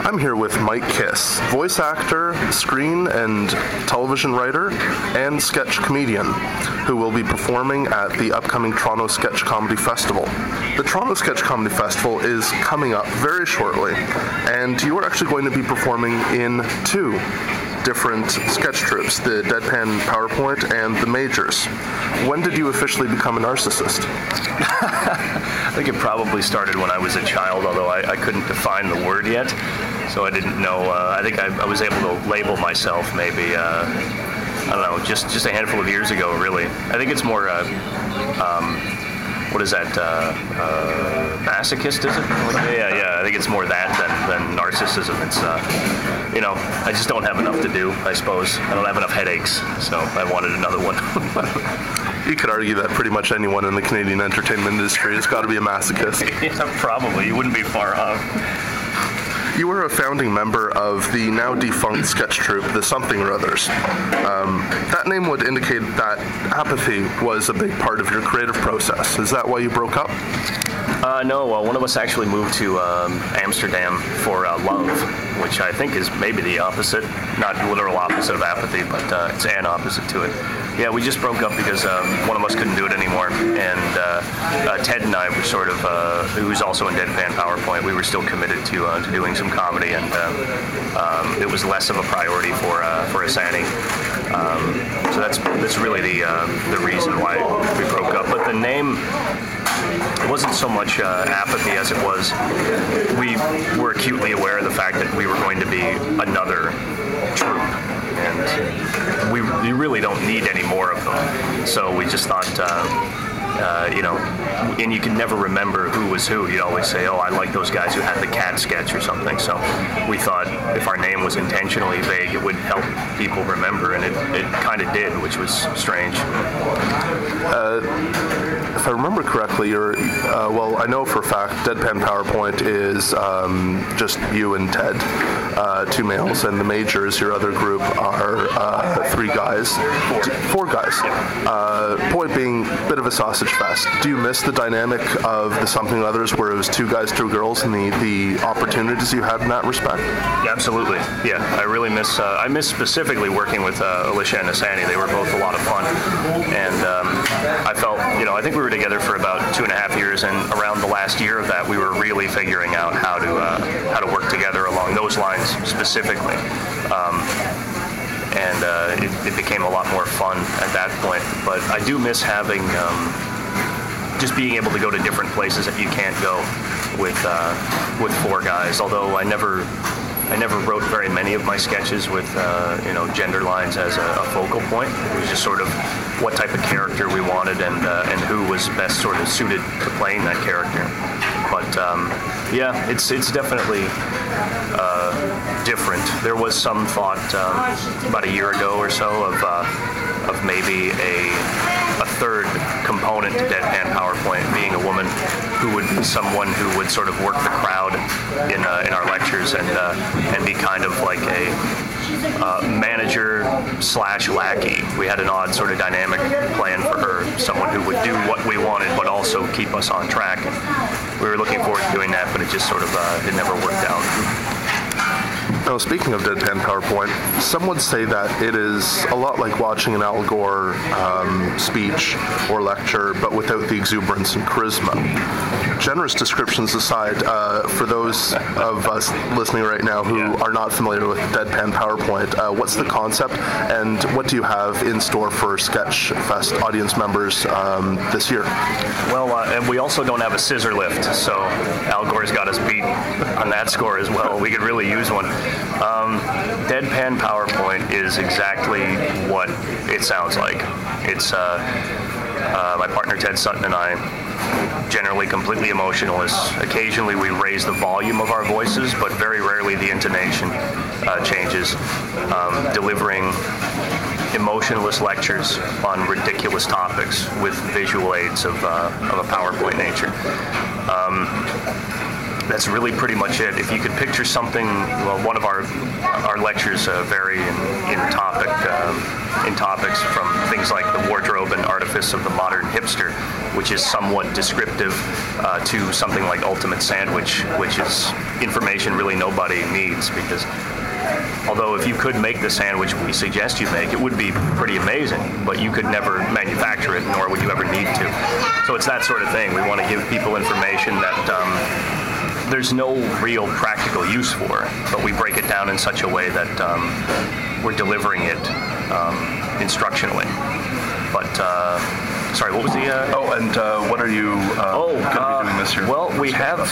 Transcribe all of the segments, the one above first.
I'm here with Mike Kiss, voice actor, screen and television writer, and sketch comedian, who will be performing at the upcoming Toronto Sketch Comedy Festival. The Toronto Sketch Comedy Festival is coming up very shortly, and you are actually going to be performing in two different sketch troupes, the Deadpan Powerpoint and the Majors. When did you officially become a narcissist? I think it probably started when I was a child, although I couldn't define the word yet, so I didn't know. I think I was able to label myself maybe, I don't know, just a handful of years ago, really. I think it's more, what is that, masochist, is it? Yeah, I think it's more that than narcissism. It's, I just don't have enough to do, I suppose. I don't have enough headaches, so I wanted another one. You could argue that pretty much anyone in the Canadian entertainment industry has got to be a masochist. Yeah, probably. You wouldn't be far off. You were a founding member of the now defunct sketch troupe, the Something or Others. That name would indicate that apathy was a big part of your creative process. Is that why you broke up? No, one of us actually moved to Amsterdam for love, which I think is maybe the opposite, not literal opposite of apathy, but it's an opposite to it. Yeah, we just broke up because one of us couldn't do it anymore, and Ted and I were sort of, who was also in Deadpan Powerpoint, we were still committed to doing some comedy, and it was less of a priority for Asani. So that's really the reason why we broke up. But the name, it wasn't so much apathy as it was we were acutely aware of the fact that we were going to be another troupe, and we really don't need any more of them. So we just thought, and you can never remember who was who. You'd always say, oh, I like those guys who had the cat sketch or something. So we thought if our name was intentionally vague, it would help people remember, and it kind of did, which was strange. If I remember correctly, I know for a fact Deadpan Powerpoint is just you and Ted, two males, and the Majors, your other group, are three guys. Four guys. Point being a bit of a sausage fest. Do you miss the dynamic of the Something Others where it was two guys, two girls, and the opportunities you had in that respect? Yeah, absolutely. Yeah, I really miss, I miss specifically working with Alicia and Asani. They were both a lot of fun, and I felt, I think we were together for about 2.5 years, and around the last year of that, we were really figuring out how to work together along those lines specifically. And it became a lot more fun at that point. But I do miss having, just being able to go to different places that you can't go with four guys. Although I never wrote very many of my sketches with gender lines as a focal point. It was just sort of what type of character we wanted and who was best sort of suited to playing that character. But yeah, it's definitely different. There was some thought about a year ago or so of maybe a third component to Deadpan Powerpoint being a woman who would be someone who would sort of work the crowd in our lectures and be kind of like a manager / lackey. We had an odd sort of dynamic plan for her, someone who would do what we wanted but also keep us on track. We were looking forward to doing that, but it just sort of it never worked out. Now, speaking of Deadpan Powerpoint, some would say that it is a lot like watching an Al Gore speech or lecture, but without the exuberance and charisma. Generous descriptions aside, for those of us listening right now who are not familiar with Deadpan Powerpoint, what's the concept, and what do you have in store for Sketch Fest audience members this year? Well, and we also don't have a scissor lift, so Al Gore's got us beat on that score as well. We could really use one. Deadpan Powerpoint is exactly what it sounds like. It's my partner Ted Sutton and I, generally completely emotionless. Occasionally we raise the volume of our voices, but very rarely the intonation changes. Delivering emotionless lectures on ridiculous topics with visual aids of a PowerPoint nature. that's really pretty much it. If you could picture something, well, one of our lectures vary in topics from things like the wardrobe and artifice of the modern hipster, which is somewhat descriptive, to something like Ultimate Sandwich, which is information really nobody needs, because although if you could make the sandwich we suggest you make, it would be pretty amazing, but you could never manufacture it, nor would you ever need to. So it's that sort of thing. We want to give people information that there's no real practical use for, but we break it down in such a way that we're delivering it instructionally. But, sorry, what was the... what are you going to be doing this year? Well, we have...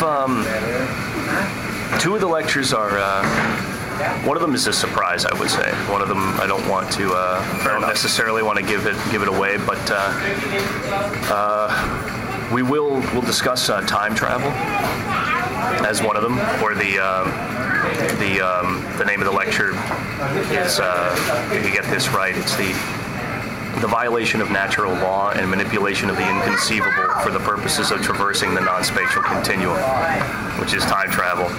two of the lectures are... one of them is a surprise, I would say. One of them I don't want to... I don't necessarily want to give it away, but we'll discuss time travel as one of them, or the name of the lecture is, if you get this right, it's the violation of natural law and manipulation of the inconceivable for the purposes of traversing the non-spatial continuum, which is time travel.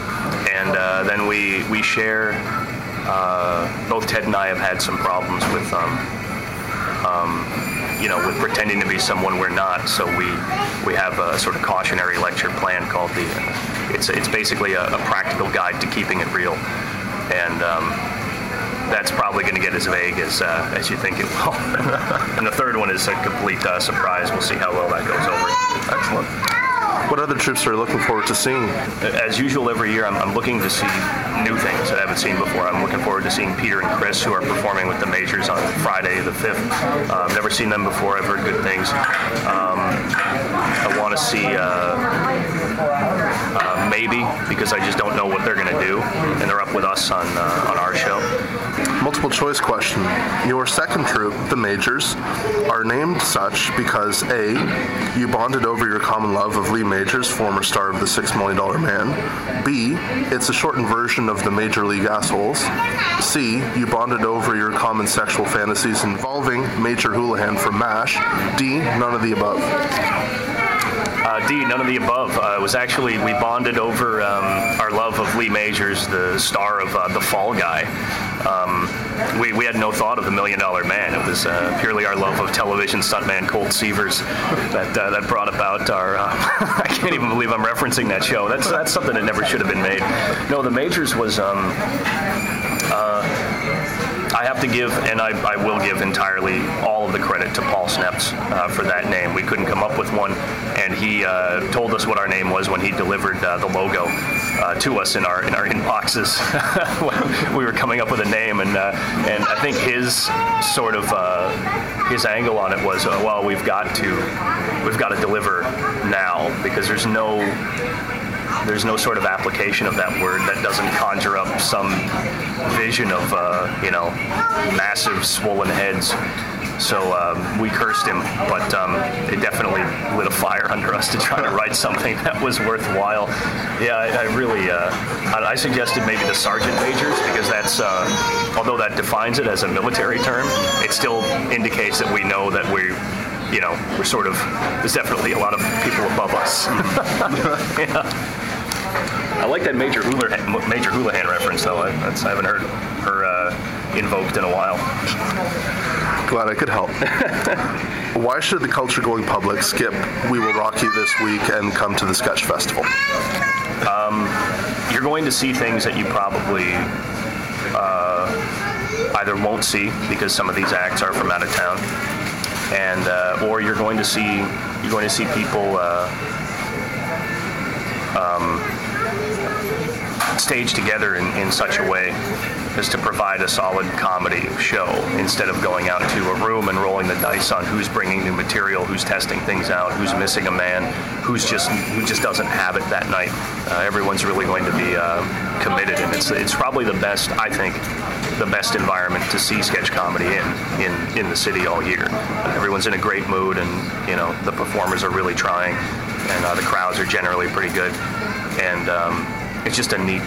And then we share, both Ted and I have had some problems with, with pretending to be someone we're not, so we have a sort of cautionary lecture plan called it's basically a practical guide to keeping it real. And that's probably going to get as vague as you think it will. And the third one is a complete surprise. We'll see how well that goes over. Excellent. What other troops are you looking forward to seeing? As usual, every year I'm looking to see new things that I haven't seen before. I'm looking forward to seeing Peter and Chris, who are performing with the Majors on Friday the 5th. I've never seen them before. I've heard good things. I want to see maybe, because I just don't know what they're going to do, and they're up with us on our show. Multiple choice question. Your second troop, the Majors, are named such because A, you bonded over your common love of Lee Majors, former star of the $6 Million Man. B, it's a shortened version of the Major League Assholes. C, you bonded over your common sexual fantasies involving Major Houlihan from MASH. D, none of the above. D, none of the above. It was actually, we bonded over our love of Lee Majors, the star of The Fall Guy. We had no thought of the $1 Million Man. It was purely our love of television stuntman Colt Seavers that brought about our... I can't even believe I'm referencing that show. That's something that never should have been made. No, the Majors was... I have to give, and I will give entirely all of the credit to Paul Sneps for that name. We couldn't come up with one, and he told us what our name was when he delivered the logo to us in our inboxes when we were coming up with a name. And I think his sort of his angle on it was, well, we've got to deliver now, because there's no sort of application of that word that doesn't conjure up some vision of, massive swollen heads. So we cursed him, but it definitely lit a fire under us to try to write something that was worthwhile. Yeah, I really, I suggested maybe the Sergeant Majors, because that's, although that defines it as a military term, it still indicates that we know that we're sort of, there's definitely a lot of people above us. Yeah. I like that Major Houlihan reference, though. I haven't heard her invoked in a while. Glad I could help. Why should the culture going public skip We Will Rock You this week and come to the Sketch Festival? You're going to see things that you probably either won't see, because some of these acts are from out of town, and or you're going to see people staged together in such a way as to provide a solid comedy show, instead of going out to a room and rolling the dice on who's bringing new material, who's testing things out, who's missing a man, who just doesn't have it that night. Everyone's really going to be committed, and it's probably the best, I think, the best environment to see sketch comedy in the city all year. Everyone's in a great mood, and the performers are really trying, and the crowds are generally pretty good, and it's just a neat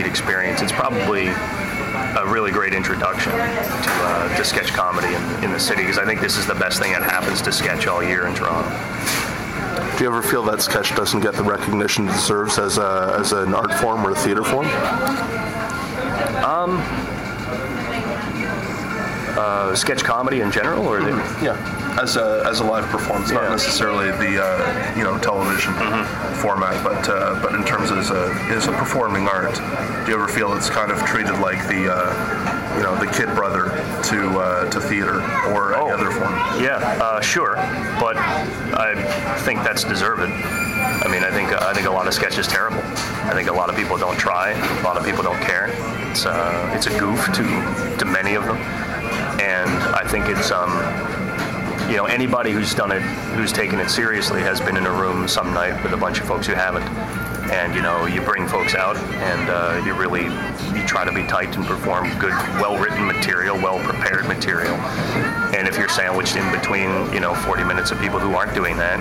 experience. It's probably a really great introduction to sketch comedy in the city, because I think this is the best thing that happens to sketch all year in Toronto. Do you ever feel that sketch doesn't get the recognition it deserves as an art form or a theater form? Sketch comedy in general, or yeah, as a live performance, not necessarily the television format, but in terms of as a performing art, do you ever feel it's kind of treated like the kid brother to theater or any other form? Yeah, sure, but I think that's deserved. I mean, I think a lot of sketch is terrible. I think a lot of people don't try. A lot of people don't care. It's a goof to many of them. And I think it's, anybody who's done it, who's taken it seriously, has been in a room some night with a bunch of folks who haven't. And, you bring folks out and you try to be tight and perform good, well-written material, well-prepared material. And if you're sandwiched in between, 40 minutes of people who aren't doing that,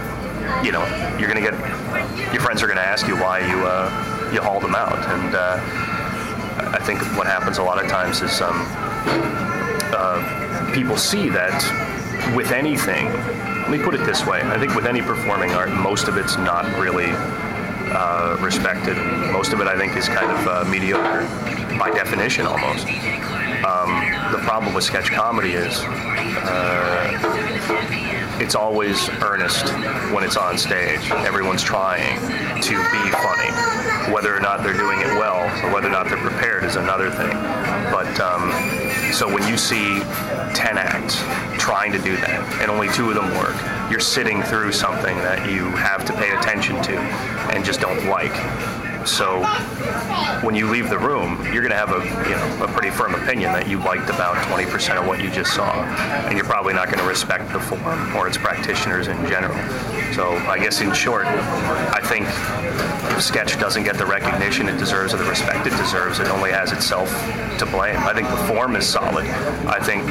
you're going to get, your friends are going to ask you why you hauled them out. And I think what happens a lot of times is, people see that with anything. Let me put it this way. I think with any performing art, most of it's not really respected. Most of it, I think, is kind of mediocre by definition, almost. The problem with sketch comedy is it's always earnest when it's on stage. Everyone's trying to be funny. Whether or not they're doing it well or whether or not they're prepared is another thing. But so when you see 10 acts trying to do that and only 2 of them work, you're sitting through something that you have to pay attention to and just don't like. So when you leave the room, you're going to have a pretty firm opinion that you liked about 20% of what you just saw, and you're probably not going to respect the form or its practitioners in general. So I guess in short, I think sketch doesn't get the recognition it deserves or the respect it deserves. It only has itself to blame. I think the form is solid. I think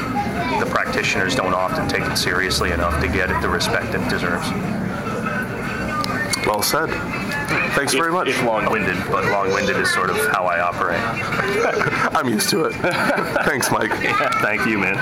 the practitioners don't often take it seriously enough to get it the respect it deserves. Well said. Thanks very much. It's long-winded, but long-winded is sort of how I operate. I'm used to it. Thanks, Mike. Yeah, thank you, man.